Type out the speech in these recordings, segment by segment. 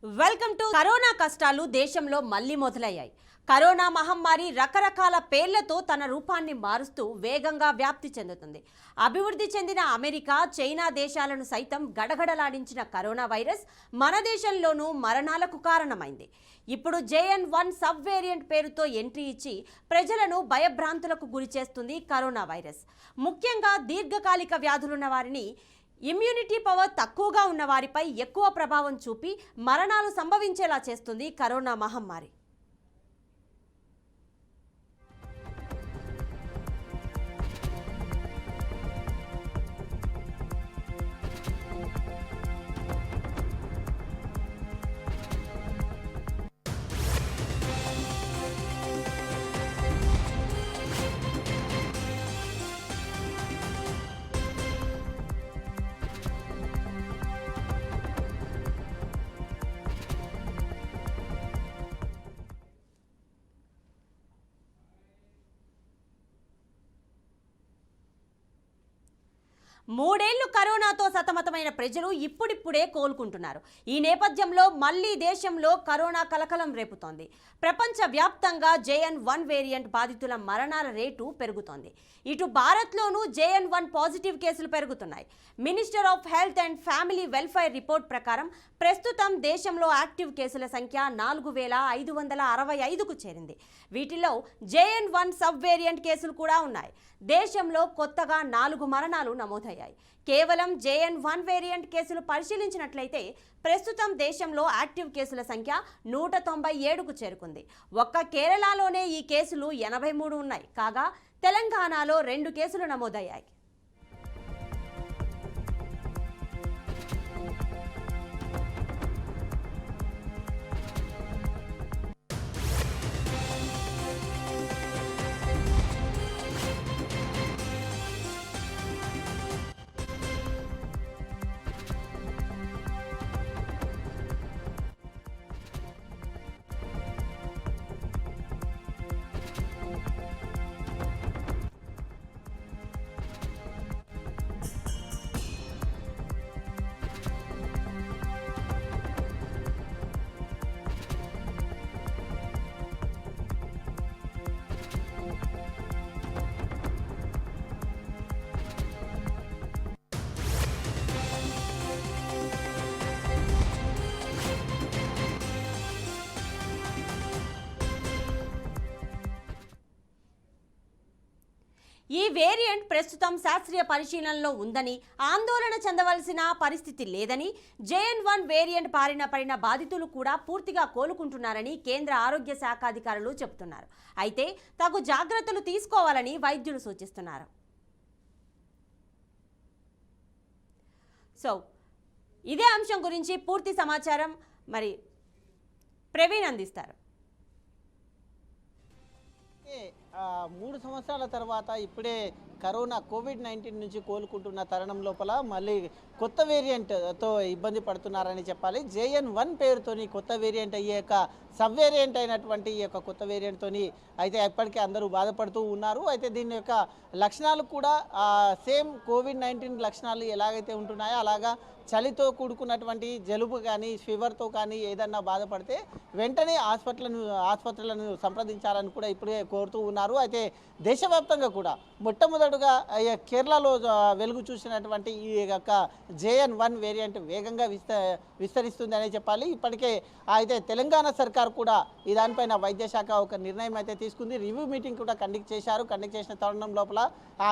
Welcome to corona కష్టాలు దేశంలో మళ్లీ మొదలయ్యాయి. కరోనా మహమ్మారి రకరకాల పేర్లతో తన రూపాన్ని మారుస్తూ వేగంగా వ్యాప్తి చెందుతుంది. అభివృద్ధి చెందిన అమెరికా, చైనా దేశాలను సైతం గడగడలాడించిన కరోనా వైరస్ మన దేశంలోనూ మరణాలకు కారణమైంది. ఇప్పుడు JN.1 సబ్ వేరియంట్ పేరుతో ఎంట్రీ ఇచ్చి ప్రజలను భయభ్రాంతులకు గురి చేస్తుంది కరోనా వైరస్. ముఖ్యంగా దీర్ఘకాలిక వ్యాధులున్న వారిని, ఇమ్యూనిటీ పవర్ తక్కువగా ఉన్న వారిపై ఎక్కువ ప్రభావం చూపి మరణాలు సంభవించేలా చేస్తుంది కరోనా మహమ్మారి. మూడేళ్లు కరోనాతో సతమతమైన ప్రజలు ఇప్పుడిప్పుడే కోలుకుంటున్నారు. ఈ నేపథ్యంలో మళ్లీ దేశంలో కరోనా కలకలం రేపుతోంది. ప్రపంచవ్యాప్తంగా JN.1 వేరియంట్ బాధితుల మరణాల రేటు పెరుగుతోంది. ఇటు భారత్లోనూ JN.1 పాజిటివ్ కేసులు పెరుగుతున్నాయి. Minister of health and family welfare report ప్రకారం ప్రస్తుతం దేశంలో యాక్టివ్ కేసుల సంఖ్య 4565కు చేరింది. వీటిలో JN.1 సబ్ వేరియంట్ కేసులు కూడా ఉన్నాయి. దేశంలో కొత్తగా 4 మరణాలు నమోదయ్యాయి. కేవలం JN.1 వేరియంట్ కేసులు పరిశీలించినట్లయితే ప్రస్తుతం దేశంలో యాక్టివ్ కేసుల సంఖ్య 197కు చేరుకుంది. ఒక్క కేరళలోనే ఈ కేసులు 83 ఉన్నాయి. కాగా తెలంగాణలో 2 కేసులు నమోదయ్యాయి. ఈ వేరియంట్ ప్రస్తుతం శాస్త్రీయ పరిశీలనలో ఉందని, ఆందోళన చెందవలసిన పరిస్థితి లేదని, JN.1 వేరియంట్ బారిన పడిన బాధితులు కూడా పూర్తిగా కోలుకుంటున్నారని కేంద్ర ఆరోగ్య శాఖ అధికారులు చెబుతున్నారు. అయితే తగు జాగ్రత్తలు తీసుకోవాలని వైద్యులు సూచిస్తున్నారు. ఇదే అంశం గురించి పూర్తి సమాచారం మరి ప్రవీణ్ అందిస్తారు. 3 సంవత్సరాల తర్వాత ఇప్పుడే కరోనా కోవిడ్-19 నుంచి కోలుకుంటున్న తరుణం లోపల మళ్ళీ కొత్త వేరియంట్తో ఇబ్బంది పడుతున్నారని చెప్పాలి. JN.1 పేరుతోని కొత్త వేరియంట్ అయ్యాక సబ్ వేరియంట్ అయినటువంటి ఈ యొక్క కొత్త వేరియంట్తోని అయితే ఇప్పటికే అందరూ బాధపడుతూ ఉన్నారు. అయితే దీని యొక్క లక్షణాలు కూడా సేమ్ కోవిడ్-19 లక్షణాలు ఎలాగైతే ఉంటున్నాయో అలాగా చలితో కూడుకున్నటువంటి జలుబు కానీ ఫీవర్తో కానీ ఏదన్నా బాధపడితే వెంటనే ఆసుపత్రులను సంప్రదించాలని కూడా ఇప్పుడే కోరుతూ ఉన్నారు. అయితే దేశవ్యాప్తంగా కూడా మొట్టమొదటిగా కేరళలో వెలుగు చూసినటువంటి ఈ యొక్క JN.1 వేరియంట్ వేగంగా విస్తరిస్తుంది అనే చెప్పాలి. ఇప్పటికే అయితే తెలంగాణ సర్కార్ కూడా ఈ దానిపైన వైద్య శాఖ ఒక నిర్ణయం అయితే తీసుకుంది. రివ్యూ మీటింగ్ కూడా కండక్ట్ చేశారు. కండక్ట్ చేసిన తరుణం లోపల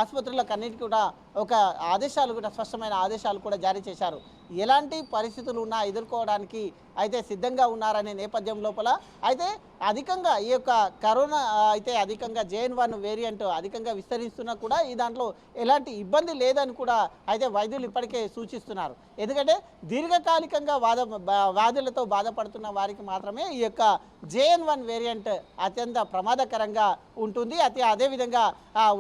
ఆసుపత్రులకు అన్నిటికీ కూడా ఒక ఆదేశాలు కూడా స్పష్టమైన ఆదేశాలు కూడా జారీ చేశారు. ఎలాంటి పరిస్థితులు ఉన్నా ఎదుర్కోవడానికి అయితే సిద్ధంగా ఉన్నారనే నేపథ్యం లోపల అయితే అధికంగా ఈ యొక్క కరోనా అయితే అధికంగా JN.1 వేరియంట్ అధికంగా విస్తరిస్తున్నా కూడా ఈ దాంట్లో ఎలాంటి ఇబ్బంది లేదని కూడా అయితే వైద్యులు ఇప్పటికే సూచిస్తున్నారు. ఎందుకంటే దీర్ఘకాలికంగా వ్యాధులతో బాధపడుతున్న వారికి మాత్రమే ఈ యొక్క JN.1 వేరియంట్ అత్యంత ప్రమాదకరంగా ఉంటుంది. అదేవిధంగా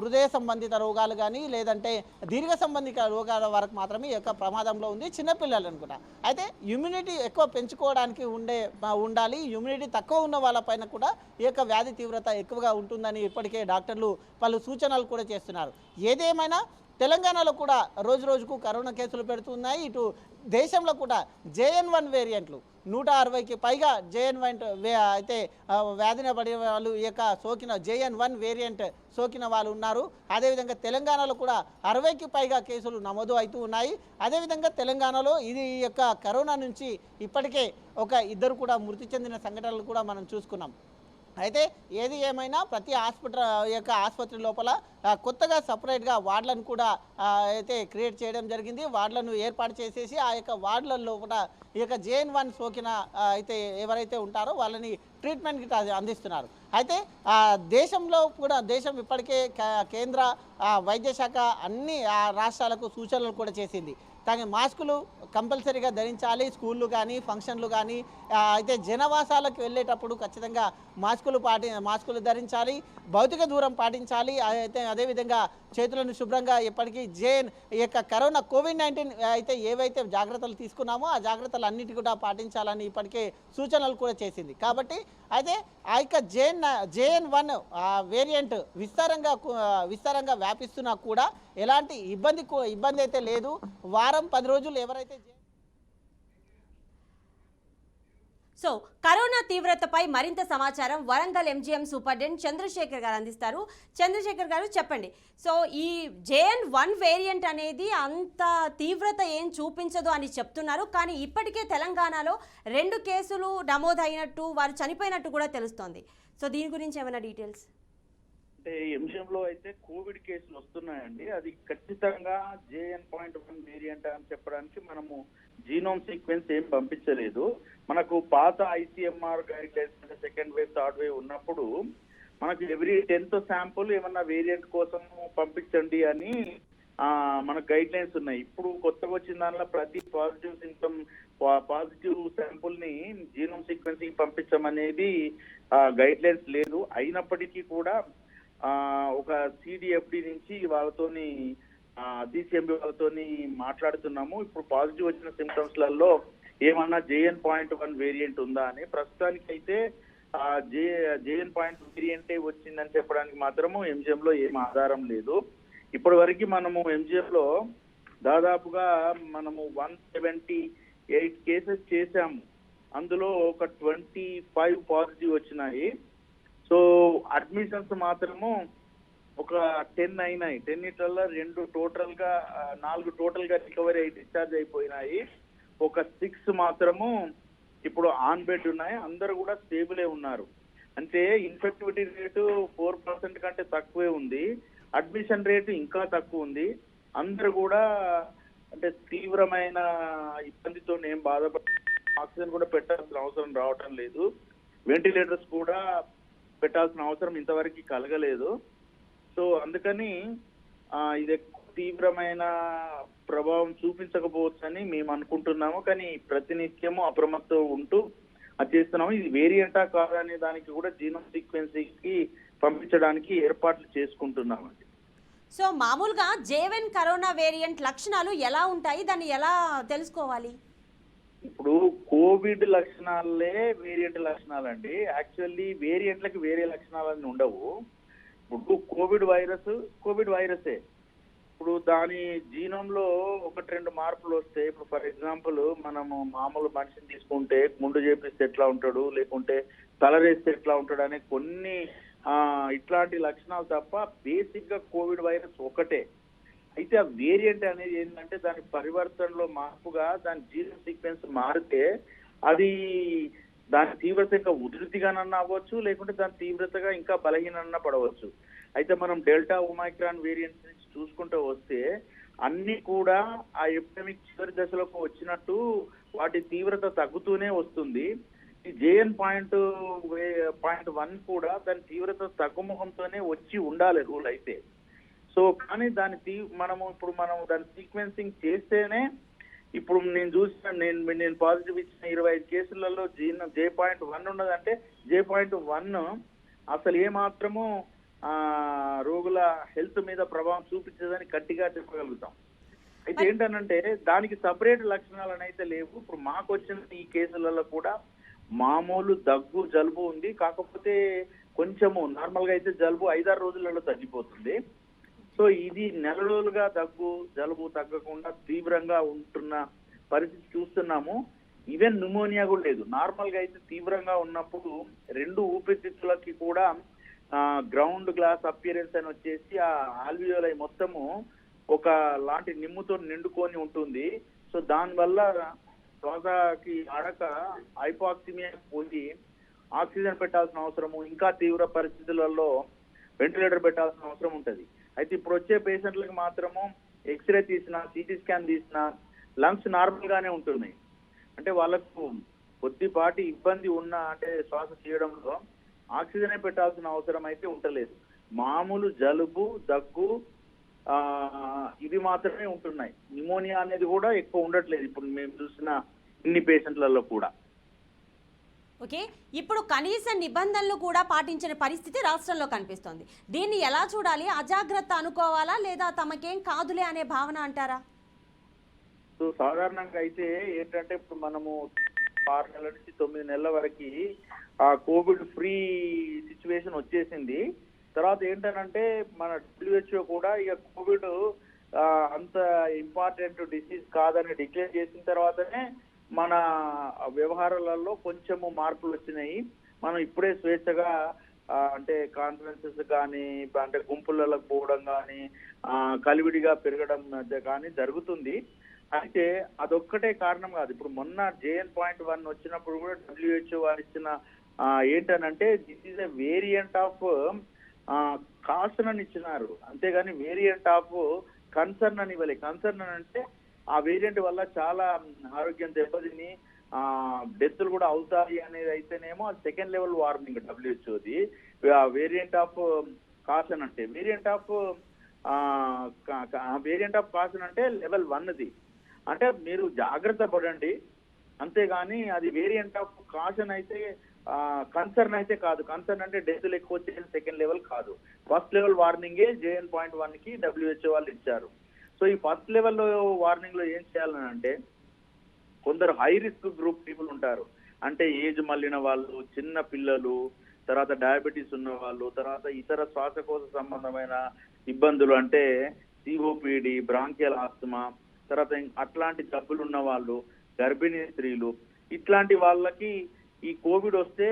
హృదయ సంబంధిత రోగాలు కానీ లేదంటే దీర్ఘ సంబంధిత రోగాల వరకు మాత్రమే ఈ యొక్క ప్రమాదంలో ఉంది. చిన్నపిల్లలు అనుకుంటా అయితే ఇమ్యూనిటీ ఎక్కువ పెంచుకోవడానికి ఉండాలి. ఇమ్యూనిటీ తక్కువ ఉన్న వాళ్ళపైన కూడా ఈ యొక్క వ్యాధి తీవ్రత ఎక్కువగా ఉంటుందని ఇప్పటికే డాక్టర్లు పలు సూచనలు కూడా చేస్తున్నారు. ఏదేమైనా తెలంగాణలో కూడా రోజు రోజుకు కరోనా కేసులు పెడుతున్నాయి. ఇటు దేశంలో కూడా JN.1 వేరియంట్లు 160కి పైగా JN1 అయితే వ్యాధిన పడిన వాళ్ళు ఈ యొక్క సోకిన JN1 వేరియంట్ సోకిన వాళ్ళు ఉన్నారు. అదేవిధంగా తెలంగాణలో కూడా 60కి పైగా కేసులు నమోదు అవుతూ ఉన్నాయి. అదేవిధంగా తెలంగాణలో ఈ యొక్క కరోనా నుంచి ఇప్పటికే ఒక ఇద్దరు కూడా మృతి చెందిన సంఘటనలు కూడా మనం చూసుకున్నాం. అయితే ఏది ఏమైనా ప్రతి ఆసుపత్రి లోపల కొత్తగా సపరేట్గా వార్డులను కూడా అయితే క్రియేట్ చేయడం జరిగింది. వార్డులను ఏర్పాటు చేసేసి ఆ యొక్క వార్డుల లోపల ఈ యొక్క JN1 సోకిన అయితే ఎవరైతే ఉంటారో వాళ్ళని ట్రీట్మెంట్కి అందిస్తున్నారు. అయితే దేశంలో కూడా దేశం ఇప్పటికే కేంద్ర వైద్య శాఖ అన్ని రాష్ట్రాలకు సూచనలు కూడా చేసింది. తగిన మాస్కులు కంపల్సరీగా ధరించాలి. స్కూళ్ళు కానీ ఫంక్షన్లు కానీ అయితే జనవాసాలకు వెళ్ళేటప్పుడు ఖచ్చితంగా మాస్కులు ధరించాలి. భౌతిక దూరం పాటించాలి. అయితే అదేవిధంగా చేతులను శుభ్రంగా ఎప్పటికీ ఈ యొక్క కరోనా COVID-19 అయితే ఏవైతే జాగ్రత్తలు తీసుకున్నామో ఆ జాగ్రత్తలు అన్నిటి కూడా పాటించాలని ఇప్పటికే సూచనలు కూడా చేసింది. కాబట్టి అయితే ఆ యొక్క JN1 వేరియంట్ విస్తారంగా వ్యాపిస్తున్నా కూడా ఎలాంటి ఇబ్బంది అయితే లేదు. వారం 10 రోజులు ఎవరైతే సో కరోనా తీవ్రతపై మరింత సమాచారం వరంగల్ MGM సూపరింటెండెంట్ చంద్రశేఖర్ గారు అందిస్తారు. చంద్రశేఖర్ గారు చెప్పండి. సో ఈ JN1 వేరియంట్ అనేది అంత తీవ్రత ఏం చూపించదు అని చెప్తున్నారు. కానీ ఇప్పటికే తెలంగాణలో 2 కేసులు నమోదైనట్టు వారు చనిపోయినట్టు కూడా తెలుస్తోంది. సో దీని గురించి ఏమైనా డీటెయిల్స్? అంటే ఎంజిఎంలో అయితే కోవిడ్ కేసులు వస్తున్నాయండి. అది ఖచ్చితంగా JN.1 వేరియంట్ అని చెప్పడానికి మనము జీనోమ్ సీక్వెన్స్ ఏం పంపించలేదు. మనకు పాత ICMR గైడ్ లైన్స్ అంటే సెకండ్ వేవ్ థర్డ్ వేవ్ ఉన్నప్పుడు మనకు ఎవ్రీ 10th శాంపుల్ ఏమన్నా వేరియంట్ కోసం పంపించండి అని మనకు గైడ్ లైన్స్ ఉన్నాయి. ఇప్పుడు కొత్తగా వచ్చిన దానిలో ప్రతి పాజిటివ్ శాంపుల్ ని జీనోమ్ సీక్వెన్సింగ్ పంపించమనేది గైడ్ లైన్స్ లేదు. అయినప్పటికీ కూడా ఒక CDFD నుంచి వాళ్ళతోని DCMB వాళ్ళతోని మాట్లాడుతున్నాము. ఇప్పుడు పాజిటివ్ వచ్చిన సిమ్టమ్స్లలో ఏమన్నా JN.1 వేరియంట్ ఉందా అని. ప్రస్తుతానికి అయితే JN.1 వేరియంటే వచ్చిందని చెప్పడానికి మాత్రము MGM లో ఏం ఆధారం లేదు. ఇప్పటి వరకు మనము MGM లో దాదాపుగా మనము 178 కేసెస్ చేశాము. అందులో ఒక 25 పాజిటివ్ వచ్చినాయి. సో అడ్మిషన్స్ మాత్రము ఒక 10 అయినాయి. 10 2 టోటల్ గా 4 టోటల్ గా రికవరీ అయి డిశ్చార్జ్ అయిపోయినాయి. ఒక 6 మాత్రము ఇప్పుడు ఆన్ బెడ్ ఉన్నాయి. అందరూ కూడా స్టేబులే ఉన్నారు. అంటే ఇన్ఫెక్టివిటీ రేటు 4% కంటే తక్కువే ఉంది. అడ్మిషన్ రేటు ఇంకా తక్కువ ఉంది. అందరూ కూడా అంటే తీవ్రమైన ఇబ్బందితో ఏం బాధపడ ఆక్సిజన్ కూడా పెట్టాల్సిన అవసరం రావటం లేదు. వెంటిలేటర్స్ కూడా పెట్టాల్సిన అవసరం ఇంతవరకు కలగలేదు. సో అందుకని ఇది తీవ్రమైన ప్రభావం చూపించకపోవచ్చని మేము అనుకుంటున్నాము. కానీ ప్రతినిత్యము అప్రమత్తం ఉంటూ అది చేస్తున్నాము. ఇది వేరియంటా కాదా అనే దానికి కూడా జీనోమ్ సీక్వెన్సింగ్ కి పంపించడానికి ఏర్పాట్లు చేసుకుంటున్నామండి. సో మామూలుగా JN1 కరోనా వేరియంట్ లక్షణాలు ఎలా ఉంటాయి, దాన్ని ఎలా తెలుసుకోవాలి? ఇప్పుడు కోవిడ్ లక్షణాలే వేరియంట్ లక్షణాలండి. యాక్చువల్లీ వేరియంట్లకి వేరే లక్షణాలన్నీ ఉండవు. ఇప్పుడు కోవిడ్ వైరసే. ఇప్పుడు దాని జీనోమ్ లో 1-2 మార్పులు వస్తాయి. ఇప్పుడు ఫర్ ఎగ్జాంపుల్ మనము మామూలు మనిషిని తీసుకుంటే గుండు చేపిస్తే ఎట్లా ఉంటాడు, లేకుంటే తలరేస్తే ఎట్లా ఉంటాడు అనే కొన్ని ఇట్లాంటి లక్షణాలు తప్ప బేసిక్ గా కోవిడ్ వైరస్ ఒకటే. అయితే ఆ వేరియంట్ అనేది ఏంటంటే దాని పరివర్తనలో మార్పుగా దాని జీనోమ్ సీక్వెన్స్ మారితే అది దాని తీవ్రత ఇంకా ఉధృతిగానన్నా అవ్వచ్చు, లేకుంటే దాని తీవ్రతగా ఇంకా బలహీనన్నా పడవచ్చు. అయితే మనం డెల్టా ఒమైక్రాన్ వేరియంట్స్ నుంచి చూసుకుంటూ వస్తే అన్ని కూడా ఆ ఎపిడమిక్ చివరి దశలోకి వచ్చినట్టు వాటి తీవ్రత తగ్గుతూనే వస్తుంది. ఈ JN.1 కూడా దాని తీవ్రత తగ్గుముఖంతోనే వచ్చి ఉండాలి రూల్ అయితే. సో కానీ మనము దాని సీక్వెన్సింగ్ చేస్తేనే ఇప్పుడు నేను పాజిటివ్ ఇచ్చిన 25 కేసులలో J.1 ఉన్నదంటే J.1 అసలు ఏమాత్రము రోగుల హెల్త్ మీద ప్రభావం చూపించదని గట్టిగా చెప్పగలుగుతాం. అయితే ఏంటనంటే దానికి సపరేట్ లక్షణాలు అయితే లేవు. ఇప్పుడు మాకు వచ్చిన ఈ కేసులలో కూడా మామూలు దగ్గు జలుబు ఉంది. కాకపోతే కొంచెము నార్మల్ గా అయితే జలుబు 5-6 రోజులలో తగ్గిపోతుంది. సో ఇది నెల రోజులుగా దగ్గు జలుబు తగ్గకుండా తీవ్రంగా ఉంటున్న పరిస్థితి చూస్తున్నాము. ఈవెన్ న్యూమోనియా కూడా లేదు. నార్మల్ గా అయితే తీవ్రంగా ఉన్నప్పుడు 2 ఊపిరితిత్తులకి కూడా గ్రౌండ్ గ్లాస్ అపియరెన్స్ అని వచ్చేసి ఆ ఆల్వియోలై మొత్తము ఒక లాంటి నిమ్ముతో నిండుకొని ఉంటుంది. సో దానివల్ల శ్వాసకి ఆడక హైపాక్సిమియా పోయి ఆక్సిజన్ పెట్టాల్సిన అవసరము, ఇంకా తీవ్ర పరిస్థితులలో వెంటిలేటర్ పెట్టాల్సిన అవసరం ఉంటుంది. అయితే ఇప్పుడు వచ్చే పేషెంట్లకు మాత్రము ఎక్స్రే తీసినా, సిటీ స్కాన్ తీసినా లంగ్స్ నార్మల్ గానే ఉంటున్నాయి. అంటే వాళ్ళకు కొద్దిపాటి ఇబ్బంది ఉన్నా అంటే శ్వాస చేయడంలో ఆక్సిజనే పెట్టాల్సిన అవసరం అయితే ఉండలేదు. మామూలు జలుబు, దగ్గు ఇవి మాత్రమే ఉంటున్నాయి. న్యూమోనియా అనేది కూడా ఎక్కువ ఉండట్లేదు ఇప్పుడు మేము చూసిన ఇన్ని పేషెంట్లలో కూడా. ఓకే, ఇప్పుడు కనీస నిబంధనలు కూడా పాటించిన పరిస్థితి రాష్ట్రంలో కనిపిస్తోంది. దీన్ని ఎలా చూడాలి? అజాగ్రత్త అనుకోవాలా లేదా తమకేం కాదులే అనే భావన అంటారా? సో సాధారణంగా అయితే ఏంటంటే ఇప్పుడు మనము 6 నెలల నుంచి 9 నెలల వరకు ఆ కోవిడ్ ఫ్రీ సిచ్యువేషన్ వచ్చేసింది. తర్వాత ఏంటంటే మన WHO కూడా ఇక కోవిడ్ అంత ఇంపార్టెంట్ డిసీజ్ కాదని డిక్లేర్ చేసిన తర్వాతనే మన వ్యవహారాలలో కొంచెము మార్పులు వచ్చినాయి. మనం ఇప్పుడే స్వేచ్ఛగా అంటే కాన్ఫరెన్సెస్ కానీ, అంటే గుంపులలో పోవడం కానీ, కలివిడిగా పెరగడం కానీ జరుగుతుంది. అయితే అదొక్కటే కారణం కాదు. ఇప్పుడు మొన్న JN.1 వచ్చినప్పుడు కూడా WHO వారు ఇచ్చిన ఏంటనంటే this is a variant of caution అని ఇచ్చినారు, అంతేగాని వేరియంట్ ఆఫ్ కన్సర్న్ అని ఇవ్వలే. కన్సర్న్ అని అంటే ఆ వేరియంట్ వల్ల చాలా ఆరోగ్యం దెబ్బతిని డెత్లు కూడా అవుతాయి అనేది అయితేనేమో అది సెకండ్ లెవెల్ వార్నింగ్ WHOది. వేరియంట్ ఆఫ్ కాషన్ అంటే వేరియంట్ ఆఫ్ కాషన్ అంటే లెవెల్ 1ది. అంటే మీరు జాగ్రత్త పడండి, అంతేగాని అది వేరియంట్ ఆఫ్ కాషన్ అయితే కన్సర్న్ అయితే కాదు. కన్సర్న్ అంటే డెత్లు ఎక్కువ వచ్చే సెకండ్ లెవెల్ కాదు. ఫస్ట్ లెవెల్ వార్నింగే JN.1 కి WHO వాళ్ళు ఇచ్చారు. సో ఈ ఫస్ట్ లెవెల్ వార్నింగ్ లో ఏం చేయాలని అంటే, కొందరు హై రిస్క్ గ్రూప్ పీపుల్ ఉంటారు. అంటే ఏజ్ మళ్ళిన వాళ్ళు, చిన్న పిల్లలు, తర్వాత డయాబెటీస్ ఉన్న వాళ్ళు, తర్వాత ఇతర శ్వాసకోశ సంబంధమైన ఇబ్బందులు అంటే COPD, బ్రాంకియల్ ఆస్తమా, తర్వాత అట్లాంటి జబ్బులు ఉన్న వాళ్ళు, గర్భిణీ స్త్రీలు, ఇట్లాంటి వాళ్ళకి ఈ కోవిడ్ వస్తే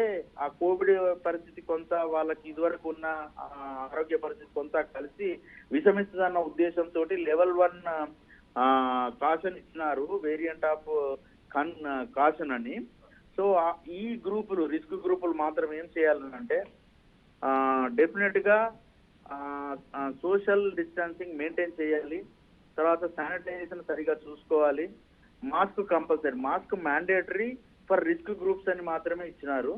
ఆ కోవిడ్ పరిస్థితి కొంత వాళ్ళకి ఇదివరకు ఉన్న ఆరోగ్య పరిస్థితి కొంత కలిసి విషమిస్తుందన్న ఉద్దేశంతో లెవెల్ 1 కాషన్ ఇచ్చినారు, వేరియంట్ ఆఫ్ కాషన్ అని. సో ఈ గ్రూపులు, రిస్క్ గ్రూపులు మాత్రం ఏం చేయాలంటే డెఫినెట్ గా సోషల్ డిస్టెన్సింగ్ మెయింటైన్ చేయాలి. తర్వాత శానిటైజేషన్ సరిగా చూసుకోవాలి. Mask compulsory, mask mandatory for risk groups అని మాత్రమే ఇచ్చినారు.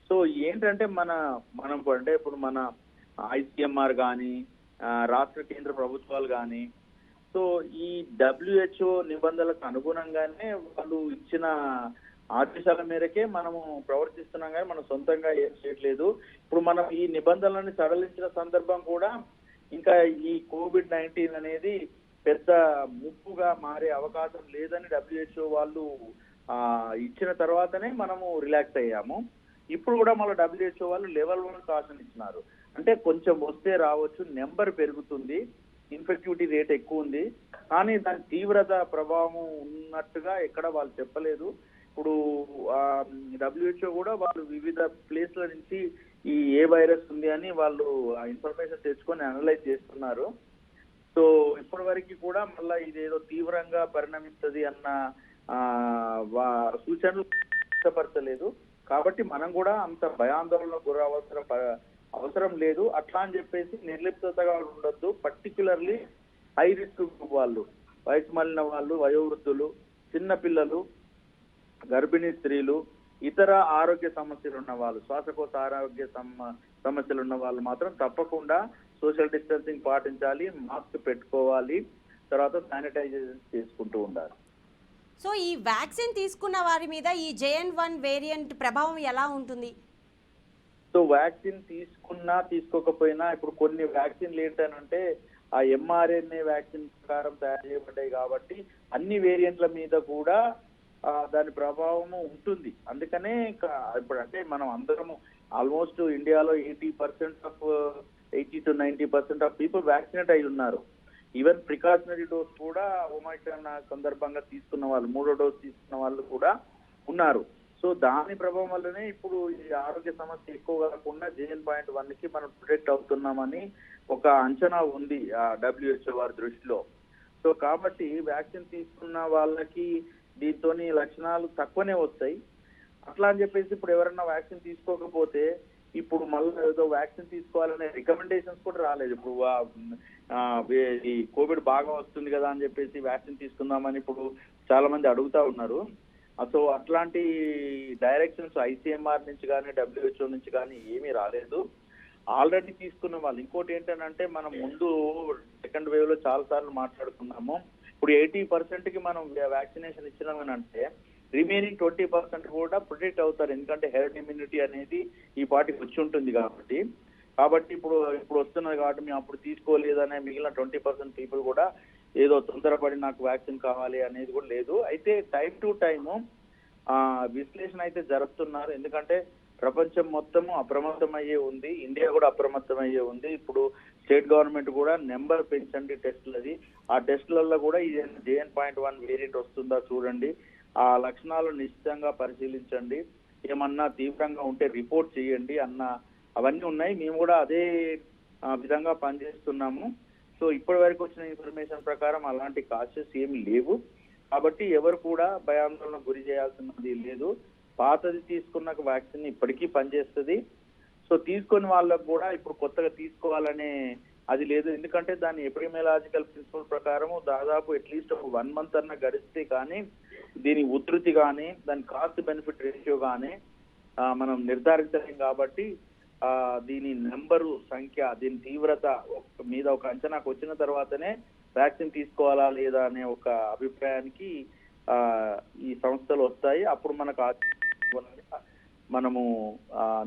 సో ఏంటంటే మనం అంటే ఇప్పుడు మన ICMR కానీ, రాష్ట్ర కేంద్ర ప్రభుత్వాలు కానీ, సో ఈ WHO నిబంధనలకు అనుగుణంగానే వాళ్ళు ఇచ్చిన ఆదేశాల మేరకే మనము ప్రవర్తిస్తున్నాం, కానీ మనం సొంతంగా ఏం చేయట్లేదు. ఇప్పుడు మనం ఈ నిబంధనలను సడలించిన సందర్భం కూడా ఇంకా ఈ COVID-19 అనేది పెద్ద ముప్పుగా మారే అవకాశం లేదని WHO వాళ్ళు ఇచ్చిన తర్వాతనే మనము రిలాక్స్ అయ్యాము. ఇప్పుడు కూడా మళ్ళీ WHO వాళ్ళు లెవెల్ 1 కాషన్ ఇచ్చినారు. అంటే కొంచెం వస్తే రావచ్చు, నెంబర్ పెరుగుతుంది, ఇన్ఫెక్టివిటీ రేట్ ఎక్కువ ఉంది, కానీ దాని తీవ్రత ప్రభావం ఉన్నట్టుగా ఎక్కడ వాళ్ళు చెప్పలేదు. ఇప్పుడు WHO కూడా వాళ్ళు వివిధ ప్లేస్ల నుంచి ఏ వైరస్ ఉంది అని వాళ్ళు ఇన్ఫర్మేషన్ తెచ్చుకొని అనలైజ్ చేస్తున్నారు. సో ఇప్పటి వరకు కూడా మళ్ళీ ఇదేదో తీవ్రంగా పరిణమిస్తుంది అన్న సూచనలు వ్యక్తపరచలేదు. కాబట్టి మనం కూడా అంత భయాందోళనకు గురవలసిన అవసరం లేదు. అట్లా అని చెప్పేసి నిర్లిప్తగా ఉండొద్దు. పర్టికులర్లీ హై రిస్క్ గ్రూప్ వాళ్ళు, వయసు మళ్ళిన వాళ్ళు, వయోవృద్ధులు, చిన్న పిల్లలు, గర్భిణీ స్త్రీలు, ఇతర ఆరోగ్య సమస్యలు ఉన్న వాళ్ళు, శ్వాసకోశ ఆరోగ్య సమస్యలు ఉన్న వాళ్ళు మాత్రం తప్పకుండా సోషల్ డిస్టెన్సింగ్ పాటించాలి, మాస్క్ పెట్టుకోవాలి, తర్వాత శానిటైజేషన్ చేసుకుంటూ ఉండాలి. సో ఈ వ్యాక్సిన్ తీసుకున్న వారి మీద ఈ JN.1 వేరియంట్ ప్రభావం ఎలా ఉంటుంది? సో వ్యాక్సిన్ తీసుకున్నా తీసుకోకపోయినా ఇప్పుడు కొన్ని వ్యాక్సిన్లు ఏంటంటే ఆ mRNA వ్యాక్సిన్ ప్రకారం తయారు చేయబడ్డాయి కాబట్టి అన్ని వేరియంట్ల మీద కూడా దాని ప్రభావము ఉంటుంది. అందుకనే ఇప్పుడు అంటే మనం అందరము ఆల్మోస్ట్ ఇండియాలో 80 to 90% ఆఫ్ పీపుల్ వ్యాక్సినేట్ అయి ఉన్నారు. ఈవెన్ ప్రికాషనరీ డోస్ కూడా ఒమైక్రాన్ సందర్భంగా తీసుకున్న వాళ్ళు, 3వ డోస్ తీసుకున్న వాళ్ళు కూడా ఉన్నారు. సో దాని ప్రభావం వల్లనే ఇప్పుడు ఈ ఆరోగ్య సమస్య ఎక్కువ కాకుండా JN.1 కి మనం ప్రొటెక్ట్ అవుతున్నామని ఒక అంచనా ఉంది WHO వారి దృష్టిలో. సో కాబట్టి వ్యాక్సిన్ తీసుకున్న వాళ్ళకి దీంతోని లక్షణాలు తక్కువనే వస్తాయి. అట్లా అని చెప్పేసి ఇప్పుడు ఎవరన్నా వ్యాక్సిన్ తీసుకోకపోతే ఇప్పుడు మళ్ళీ ఏదో వ్యాక్సిన్ తీసుకోవాలనే రికమెండేషన్స్ కూడా రాలేదు. ఇప్పుడు ఈ కోవిడ్ బాగా వస్తుంది కదా అని చెప్పేసి వ్యాక్సిన్ తీసుకుందామని ఇప్పుడు చాలా మంది అడుగుతా ఉన్నారు. సో అట్లాంటి డైరెక్షన్స్ ICMR నుంచి కానీ WHO నుంచి కానీ ఏమీ రాలేదు. ఆల్రెడీ తీసుకున్న వాళ్ళు ఇంకోటి ఏంటంటే మనం ముందు సెకండ్ వేవ్ లో చాలా సార్లు మాట్లాడుకున్నాము. ఇప్పుడు 80% మనం వ్యాక్సినేషన్ ఇచ్చినామని అంటే రిమైనింగ్ 20% కూడా ప్రొటెక్ట్ అవుతారు. ఎందుకంటే హెర్డ్ ఇమ్యూనిటీ అనేది ఈ పార్టీకి వచ్చి ఉంటుంది కాబట్టి ఇప్పుడు వస్తున్నది కాబట్టి మేము అప్పుడు తీసుకోలేదనే మిగిలిన 20% పీపుల్ కూడా ఏదో తొందరపడి నాకు వ్యాక్సిన్ కావాలి అనేది కూడా లేదు. అయితే టైం టు టైము విశ్లేషణ అయితే జరుపుతున్నారు. ఎందుకంటే ప్రపంచం మొత్తము అప్రమత్తమయ్యే ఉంది, ఇండియా కూడా అప్రమత్తమయ్యే ఉంది. ఇప్పుడు స్టేట్ గవర్నమెంట్ కూడా నెంబర్ పెంచండి టెస్టులది. ఆ టెస్టులలో కూడా ఈ JN.1 వేరియంట్ వస్తుందా చూడండి, ఆ లక్షణాలు నిశ్చితంగా పరిశీలించండి, ఏమన్నా తీవ్రంగా ఉంటే రిపోర్ట్ చేయండి అన్న అవన్నీ ఉన్నాయి. మేము కూడా అదే విధంగా పనిచేస్తున్నాము. సో ఇప్పటి వరకు వచ్చిన ఇన్ఫర్మేషన్ ప్రకారం అలాంటి కాసెస్ ఏమి లేవు. కాబట్టి ఎవరు కూడా భయాందోళన గురి చేయాల్సినది లేదు. పాతది తీసుకున్న వ్యాక్సిన్ ఇప్పటికీ పనిచేస్తుంది. సో తీసుకుని వాళ్ళకు కూడా ఇప్పుడు కొత్తగా తీసుకోవాలనే అది లేదు. ఎందుకంటే దాని ఎపిడెమియాలజికల్ ప్రిన్సిపల్ ప్రకారం దాదాపు అట్లీస్ట్ ఒక 1 month అన్న గడిస్తే కానీ దీని ఉధృతి కానీ దాని కాస్ట్ బెనిఫిట్ రేషియో కానీ మనం నిర్ధారించలేం. కాబట్టి దీని నెంబరు సంఖ్య, దీని తీవ్రత మీద ఒక అంచనాకు వచ్చిన తర్వాతనే వ్యాక్సిన్ తీసుకోవాలా లేదా అనే ఒక అభిప్రాయానికి ఈ సంస్థలు వస్తాయి. అప్పుడు మనము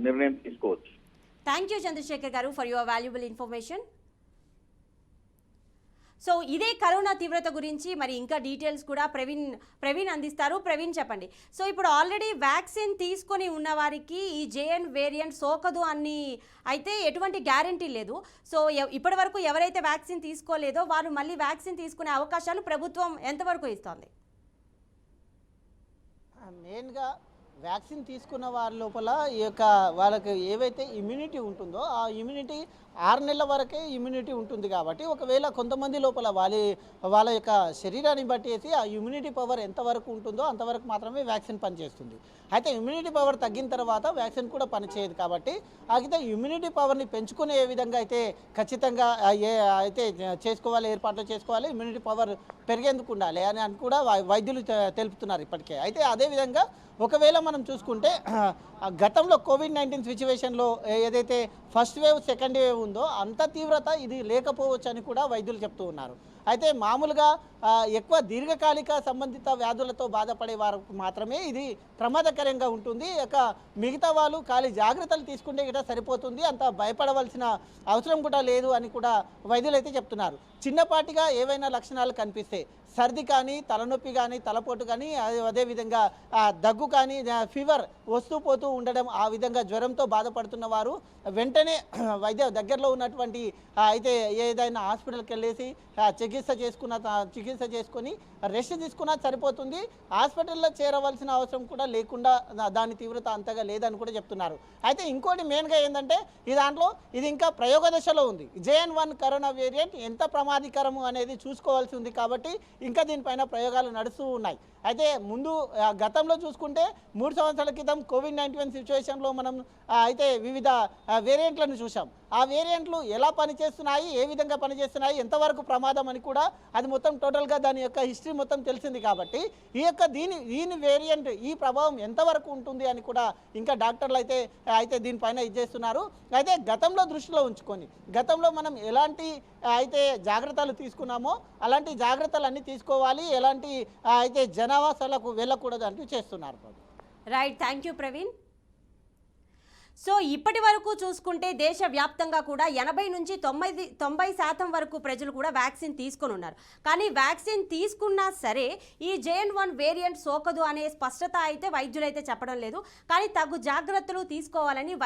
నిర్ణయం తీసుకోవచ్చు. థ్యాంక్ యూ చంద్రశేఖర్ గారు for your valuable information. So ఇదే కరోనా తీవ్రత గురించి మరి ఇంకా డీటెయిల్స్ కూడా ప్రవీణ్ అందిస్తారు. ప్రవీణ్ చెప్పండి. సో ఇప్పుడు ఆల్రెడీ వ్యాక్సిన్ తీసుకొని ఉన్న వారికి ఈ JN వేరియంట్ సోకదు అని అయితే ఎటువంటి గ్యారంటీ లేదు. సో ఇప్పటి వరకు ఎవరైతే వ్యాక్సిన్ తీసుకోలేదో వారు మళ్ళీ వ్యాక్సిన్ తీసుకునే అవకాశాలు ప్రభుత్వం ఎంతవరకు ఇస్తోంది? మెయిన్గా వ్యాక్సిన్ తీసుకున్న వారి లోపల ఈ యొక్క వాళ్ళకి ఏవైతే ఇమ్యూనిటీ ఉంటుందో ఆ ఇమ్యూనిటీ 6 నెలల వరకే ఇమ్యూనిటీ ఉంటుంది. కాబట్టి ఒకవేళ కొంతమంది లోపల వాళ్ళ యొక్క శరీరాన్ని బట్టేసి ఆ ఇమ్యూనిటీ పవర్ ఎంతవరకు ఉంటుందో అంతవరకు మాత్రమే వ్యాక్సిన్ పనిచేస్తుంది. అయితే ఇమ్యూనిటీ పవర్ తగ్గిన తర్వాత వ్యాక్సిన్ కూడా పనిచేయదు. కాబట్టి అయితే ఇమ్యూనిటీ పవర్ని పెంచుకునే విధంగా అయితే ఖచ్చితంగా అయితే చేసుకోవాలి, ఏర్పాట్లు చేసుకోవాలి. ఇమ్యూనిటీ పవర్ పెరిగేందుకు ఉండాలి అని కూడా వైద్యులు తెలుపుతున్నారు ఇప్పటికే. అయితే అదేవిధంగా ఒకవేళ మనం చూసుకుంటే గతంలో COVID-19 సిచ్యువేషన్లో ఏదైతే ఫస్ట్ వేవ్ సెకండ్ వేవ్ ఉందో అంత తీవ్రత ఇది లేకపోవచ్చు అని కూడా వైద్యులు చెప్తూ ఉన్నారు. అయితే మామూలుగా ఎక్కువ దీర్ఘకాలిక సంబంధిత వ్యాధులతో బాధపడే వారికి మాత్రమే ఇది ప్రమాదకరంగా ఉంటుంది. మిగతా వాళ్ళు ఖాళీ జాగ్రత్తలు తీసుకుంటే కూడా సరిపోతుంది, అంత భయపడవలసిన అవసరం కూడా లేదు అని కూడా వైద్యులు అయితే చెప్తున్నారు. చిన్నపాటిగా ఏవైనా లక్షణాలు కనిపిస్తే సర్ది కానీ, తలనొప్పి కానీ, తలపోటు కానీ, అదేవిధంగా దగ్గు కానీ, ఫీవర్ వస్తూ పోతూ ఉండడం, ఆ విధంగా జ్వరంతో బాధపడుతున్న వారు వెంటనే దగ్గరలో ఉన్నటువంటి అయితే ఏదైనా హాస్పిటల్కి వెళ్ళేసి చికిత్స చేసుకొని రెస్ట్ తీసుకున్నా సరిపోతుంది. హాస్పిటల్లో చేరవలసిన అవసరం కూడా లేకుండా దాని తీవ్రత అంతగా లేదని కూడా చెప్తున్నారు. అయితే ఇంకోటి మెయిన్గా ఏంటంటే ఇది ఇంకా ప్రయోగ దశలో ఉంది. JN.1 కరోనా వేరియంట్ ఎంత ప్రమాదకరము అనేది చూసుకోవాల్సి ఉంది. కాబట్టి ఇంకా దీనిపైన ప్రయోగాలు నడుస్తూ ఉన్నాయి. అయితే ముందు గతంలో చూసుకుంటే 3 సంవత్సరాల క్రితం COVID-19 సిచ్యువేషన్లో మనం అయితే వివిధ వేరియంట్లను చూసాం. ఆ వేరియంట్లు ఎలా పనిచేస్తున్నాయి, ఏ విధంగా పనిచేస్తున్నాయి, ఎంతవరకు ప్రమాదం అని కూడా అది మొత్తం టోటల్గా దాని యొక్క హిస్టరీ మొత్తం తెలిసింది. కాబట్టి దీని వేరియంట్ ఈ ప్రభావం ఎంతవరకు ఉంటుంది అని కూడా ఇంకా డాక్టర్లు అయితే దీనిపైన ఇచ్చేస్తున్నారు. అయితే గతంలో దృష్టిలో ఉంచుకొని గతంలో మనం ఎలాంటి అయితే జాగ్రత్తలు తీసుకున్నామో అలాంటి జాగ్రత్తలు అన్నీ తీసుకోవాలి, ఎలాంటి అయితే జనావాసాలకు వెళ్ళకూడదు అంటూ చేస్తున్నారు. Right, thank you Praveen. So ఇప్పటి వరకు చూసుకుంటే దేశవ్యాప్తంగా కూడా 80 నుంచి 90% వరకు ప్రజలు కూడా వ్యాక్సిన్ తీసుకొని ఉన్నారు. కానీ వ్యాక్సిన్ తీసుకున్నా సరే ఈ JN.1 వేరియంట్ సోకదు అనే స్పష్టత అయితే వైద్యులైతే చెప్పడం లేదు. కానీ తగు జాగ్రత్తలు తీసుకోవాలని